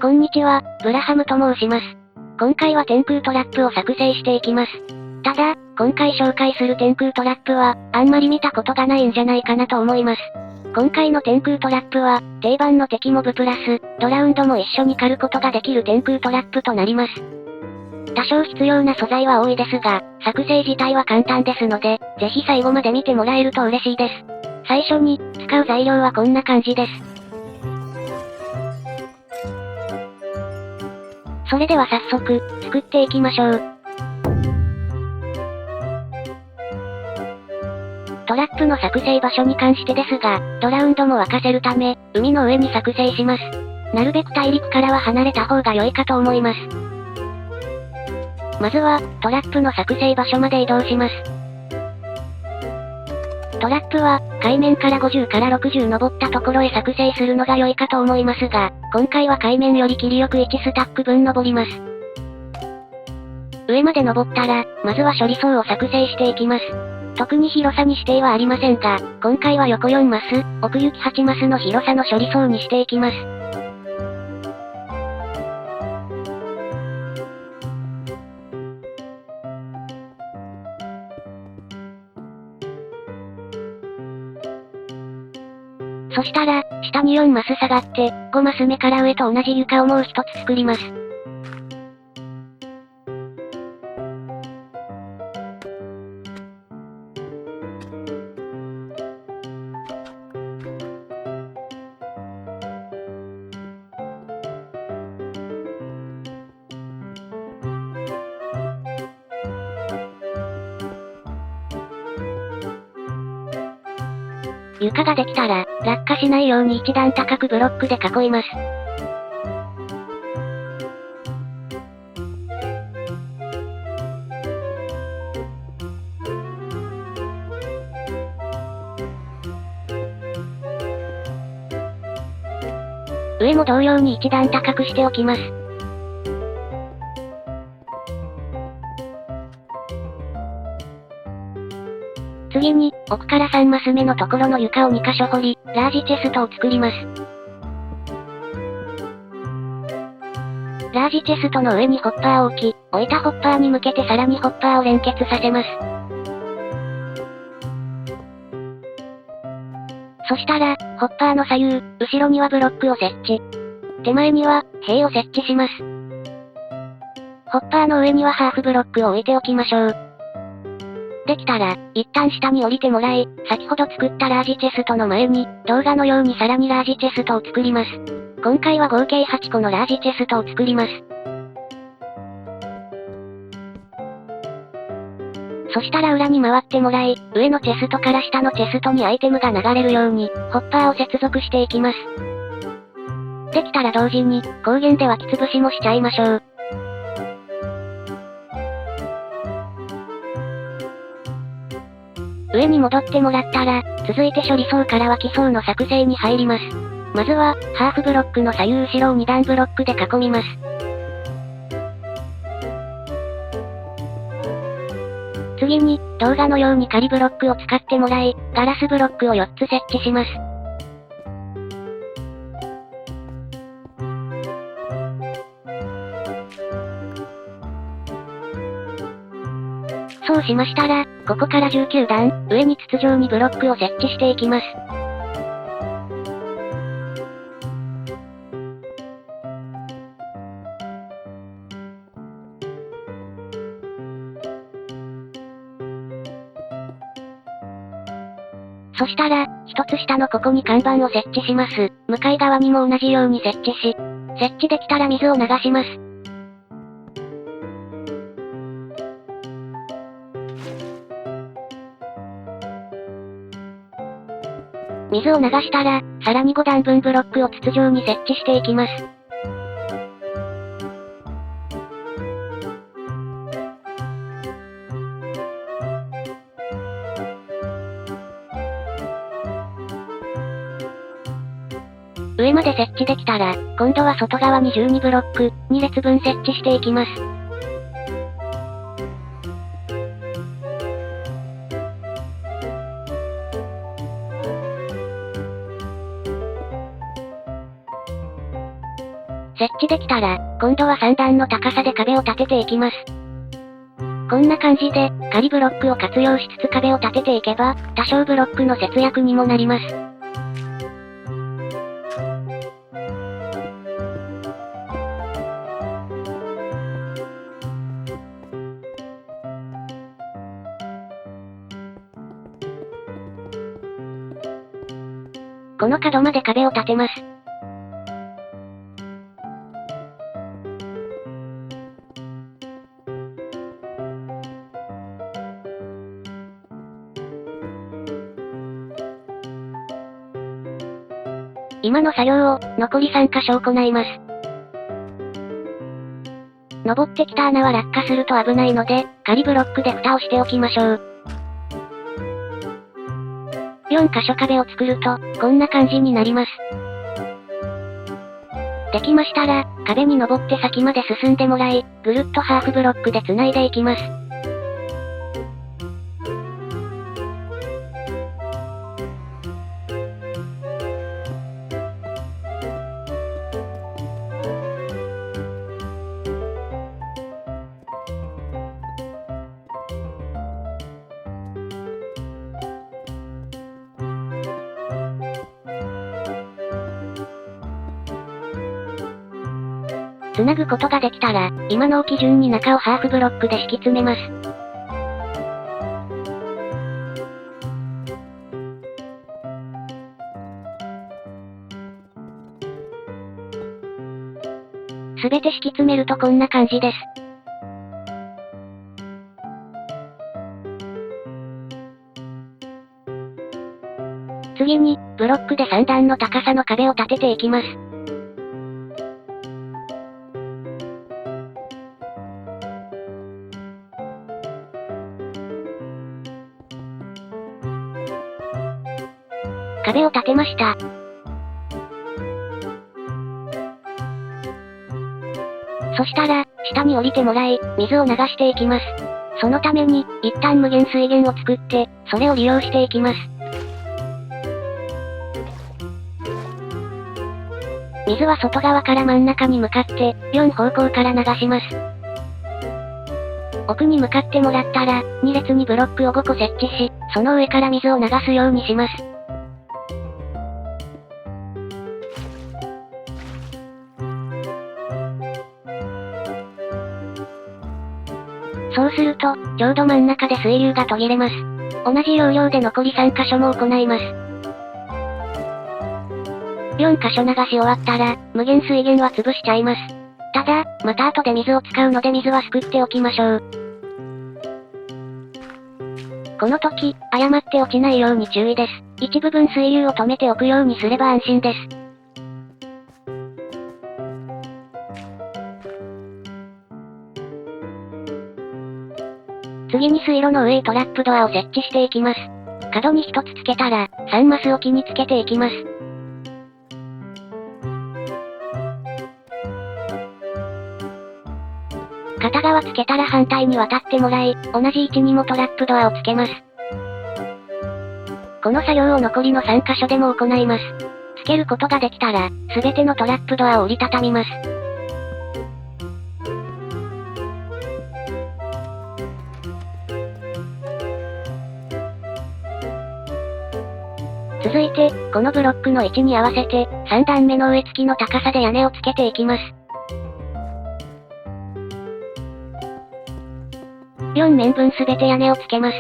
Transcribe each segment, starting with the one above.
こんにちは、ブラハムと申します。今回は天空トラップを作成していきます。ただ、今回紹介する天空トラップは、あんまり見たことがないんじゃないかなと思います。今回の天空トラップは、定番の敵モブプラス、ドラウンドも一緒に狩ることができる天空トラップとなります。多少必要な素材は多いですが、作成自体は簡単ですので、ぜひ最後まで見てもらえると嬉しいです。最初に、使う材料はこんな感じです。それでは早速、作っていきましょう。トラップの作成場所に関してですが、ドラウンドも沸かせるため、海の上に作成します。なるべく大陸からは離れた方が良いかと思います。まずは、トラップの作成場所まで移動します。トラップは、海面から50から60登ったところへ作成するのが良いかと思いますが、今回は海面より切りよく1スタック分登ります。上まで登ったら、まずは処理層を作成していきます。特に広さに指定はありませんが、今回は横4マス、奥行き8マスの広さの処理層にしていきます。そしたら、下に4マス下がって、5マス目から上と同じ床をもう一つ作ります。床ができたら、落下しないように一段高くブロックで囲います。上も同様に一段高くしておきます。次に、奥から3マス目のところの床を2箇所掘り、ラージチェストを作ります。ラージチェストの上にホッパーを置き、置いたホッパーに向けてさらにホッパーを連結させます。そしたら、ホッパーの左右、後ろにはブロックを設置。手前には、塀を設置します。ホッパーの上にはハーフブロックを置いておきましょう。できたら、一旦下に降りてもらい、先ほど作ったラージチェストの前に、動画のようにさらにラージチェストを作ります。今回は合計8個のラージチェストを作ります。そしたら裏に回ってもらい、上のチェストから下のチェストにアイテムが流れるように、ホッパーを接続していきます。できたら同時に、光源で湧き潰しもしちゃいましょう。上に戻ってもらったら、続いて処理層から湧き層の作成に入ります。まずは、ハーフブロックの左右後ろを2段ブロックで囲みます。次に、動画のように仮ブロックを使ってもらい、ガラスブロックを4つ設置します。そうしましたら、ここから19段、上に筒状にブロックを設置していきます。そしたら、一つ下のここに看板を設置します。向かい側にも同じように設置し、設置できたら水を流します。水を流したら、さらに5段分ブロックを筒状に設置していきます。上まで設置できたら、今度は外側に12ブロック、2列分設置していきます。設置できたら、今度は3段の高さで壁を立てていきます。こんな感じで、仮ブロックを活用しつつ壁を立てていけば、多少ブロックの節約にもなります。この角まで壁を立てます。今の作業を、残り3箇所行います。登ってきた穴は落下すると危ないので、仮ブロックで蓋をしておきましょう。4箇所壁を作ると、こんな感じになります。できましたら、壁に登って先まで進んでもらい、ぐるっとハーフブロックで繋いでいきます。繋ぐことができたら、今のを基準に中をハーフブロックで敷き詰めます。すべて敷き詰めるとこんな感じです。次に、ブロックで3段の高さの壁を立てていきます。壁を立てました。そしたら、下に降りてもらい、水を流していきます。そのために、一旦無限水源を作って、それを利用していきます。水は外側から真ん中に向かって、4方向から流します。奥に向かってもらったら、2列にブロックを5個設置し、その上から水を流すようにします。そうすると、ちょうど真ん中で水流が途切れます。同じ要領で残り3箇所も行います。4箇所流し終わったら、無限水源は潰しちゃいます。ただ、また後で水を使うので水はすくっておきましょう。この時、誤って落ちないように注意です。一部分水流を止めておくようにすれば安心です。次に水路の上へトラップドアを設置していきます。角に1つつけたら、3マス置きにつけていきます。片側つけたら反対に渡ってもらい、同じ位置にもトラップドアをつけます。この作業を残りの3箇所でも行います。つけることができたら、すべてのトラップドアを折りたたみます。続いて、このブロックの位置に合わせて、3段目の上付きの高さで屋根をつけていきます。4面分すべて屋根をつけます。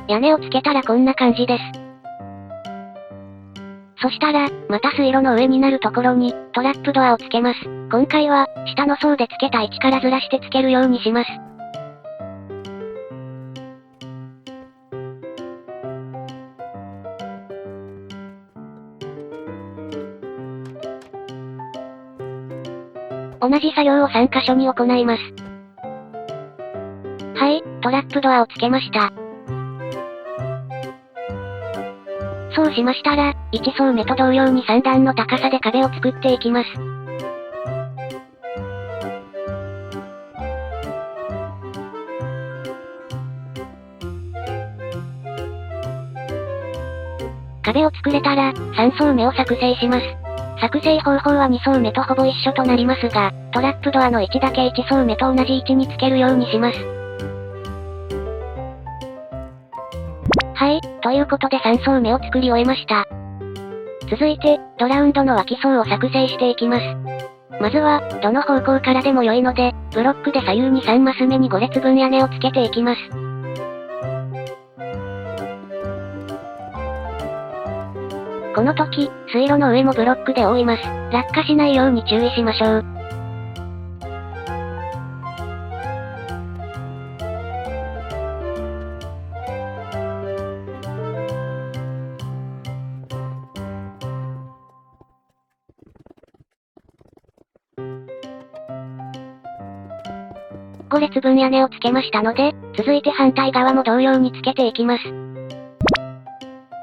屋根をつけたらこんな感じです。そしたら、また水路の上になるところに、トラップドアをつけます。今回は、下の層でつけた位置からずらしてつけるようにします。同じ作業を3箇所に行います。はい、トラップドアをつけました。そうしましたら、1層目と同様に3段の高さで壁を作っていきます。壁を作れたら、3層目を作成します。作成方法は2層目とほぼ一緒となりますが、トラップドアの位置だけ1層目と同じ位置につけるようにします。はい、ということで3層目を作り終えました。続いて、ドラウンドの脇層を作成していきます。まずは、どの方向からでも良いので、ブロックで左右に3マス目に5列分屋根をつけていきます。この時、水路の上もブロックで覆います。落下しないように注意しましょう。5列分屋根をつけましたので、続いて反対側も同様につけていきます。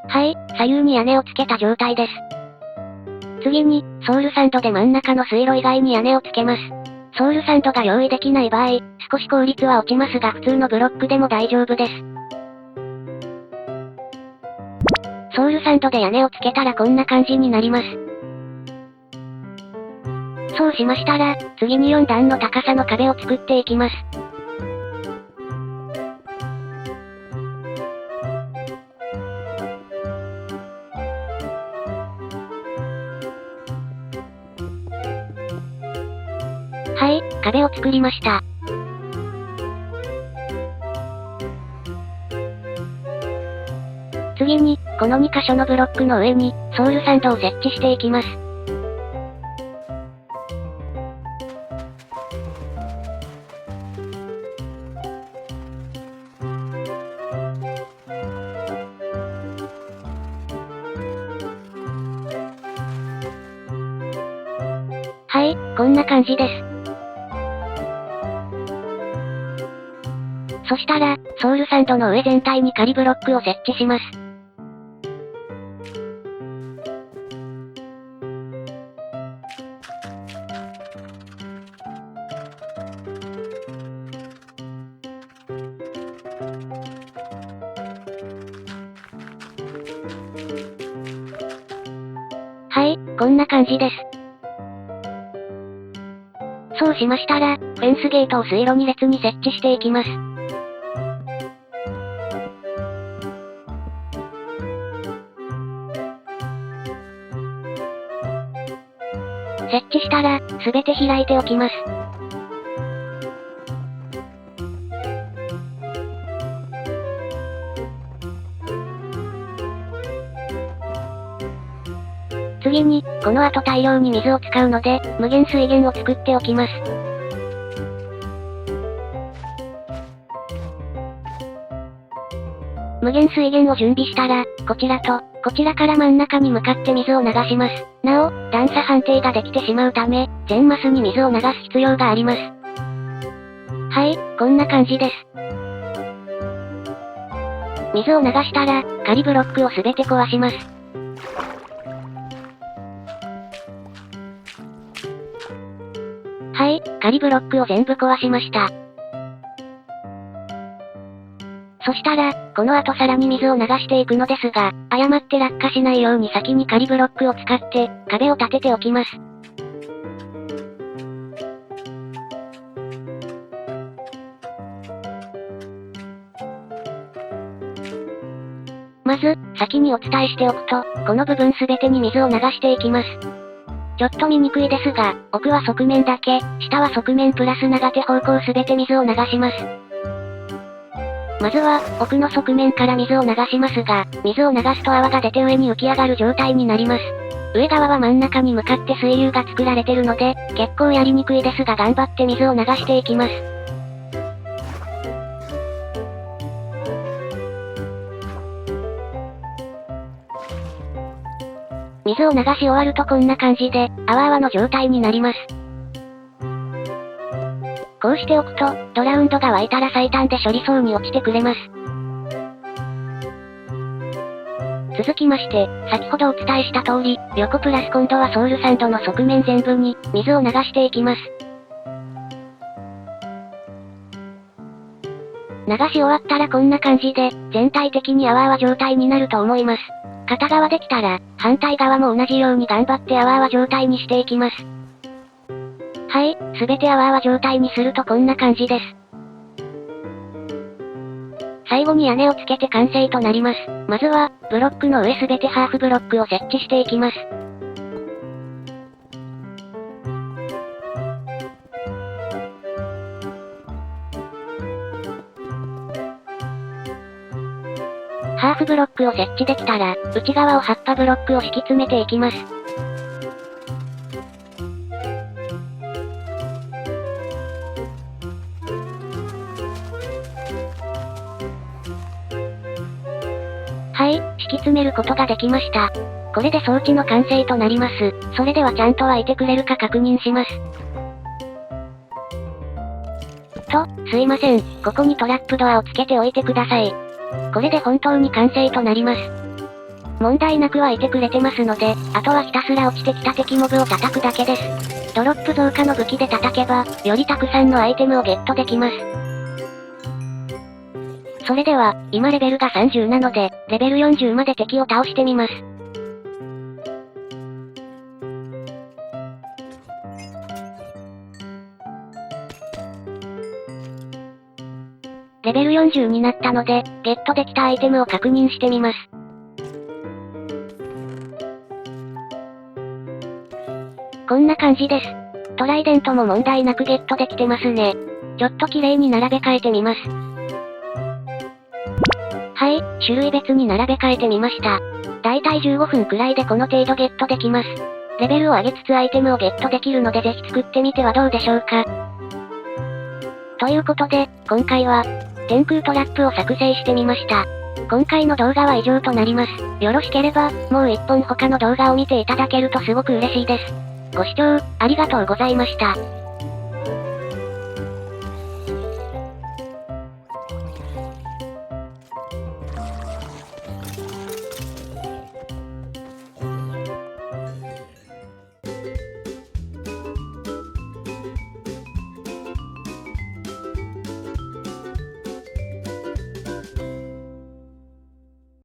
はい、左右に屋根をつけた状態です。次に、ソールサンドで真ん中の水路以外に屋根をつけます。ソールサンドが用意できない場合、少し効率は落ちますが普通のブロックでも大丈夫です。ソールサンドで屋根をつけたらこんな感じになります。そうしましたら、次に4段の高さの壁を作っていきます。はい、壁を作りました。次に、この2箇所のブロックの上に、ソールサンドを設置していきます。はい、こんな感じです。そしたら、ソールサンドの上全体に仮ブロックを設置します。はい、こんな感じです。そうしましたら、フェンスゲートを水路2列に設置していきます。設置したら、すべて開いておきます。次に、この後大量に水を使うので、無限水源を作っておきます。無限水源を準備したら、こちらと、こちらから真ん中に向かって水を流します。なお、段差判定ができてしまうため、全マスに水を流す必要があります。はい、こんな感じです。水を流したら、仮ブロックをすべて壊します。はい、仮ブロックを全部壊しました。そしたら、この後さらに水を流していくのですが、誤って落下しないように先に仮ブロックを使って、壁を立てておきます。まず、先にお伝えしておくと、この部分すべてに水を流していきます。ちょっと見にくいですが、奥は側面だけ、下は側面プラス長手方向すべて水を流します。まずは、奥の側面から水を流しますが、水を流すと泡が出て上に浮き上がる状態になります。上側は真ん中に向かって水流が作られてるので、結構やりにくいですが頑張って水を流していきます。水を流し終わるとこんな感じで、泡々の状態になります。こうしておくと、ドラウンドが湧いたら最短で処理層に落ちてくれます。続きまして、先ほどお伝えした通り、横プラス今度はソールサンドの側面全部に、水を流していきます。流し終わったらこんな感じで、全体的に泡々状態になると思います。片側できたら、反対側も同じように頑張ってあわあわ状態にしていきます。はい、すべてあわあわ状態にするとこんな感じです。最後に屋根をつけて完成となります。まずは、ブロックの上すべてハーフブロックを設置していきます。ハーフブロックを設置できたら、内側を葉っぱブロックを敷き詰めていきます。はい、敷き詰めることができました。これで装置の完成となります。それではちゃんと開いてくれるか確認します。すいません、ここにトラップドアをつけておいてください。これで本当に完成となります。問題なく開いてくれてますので、あとはひたすら落ちてきた敵モブを叩くだけです。ドロップ増加の武器で叩けば、よりたくさんのアイテムをゲットできます。それでは、今レベルが30なので、レベル40まで敵を倒してみます。レベル40になったので、ゲットできたアイテムを確認してみます。こんな感じです。トライデントも問題なくゲットできてますね。ちょっと綺麗に並べ替えてみます。はい、種類別に並べ替えてみました。だいたい15分くらいでこの程度ゲットできます。レベルを上げつつアイテムをゲットできるのでぜひ作ってみてはどうでしょうか。ということで、今回は、天空トラップを作成してみました。今回の動画は以上となります。よろしければ、もう一本他の動画を見ていただけるとすごく嬉しいです。ご視聴、ありがとうございました。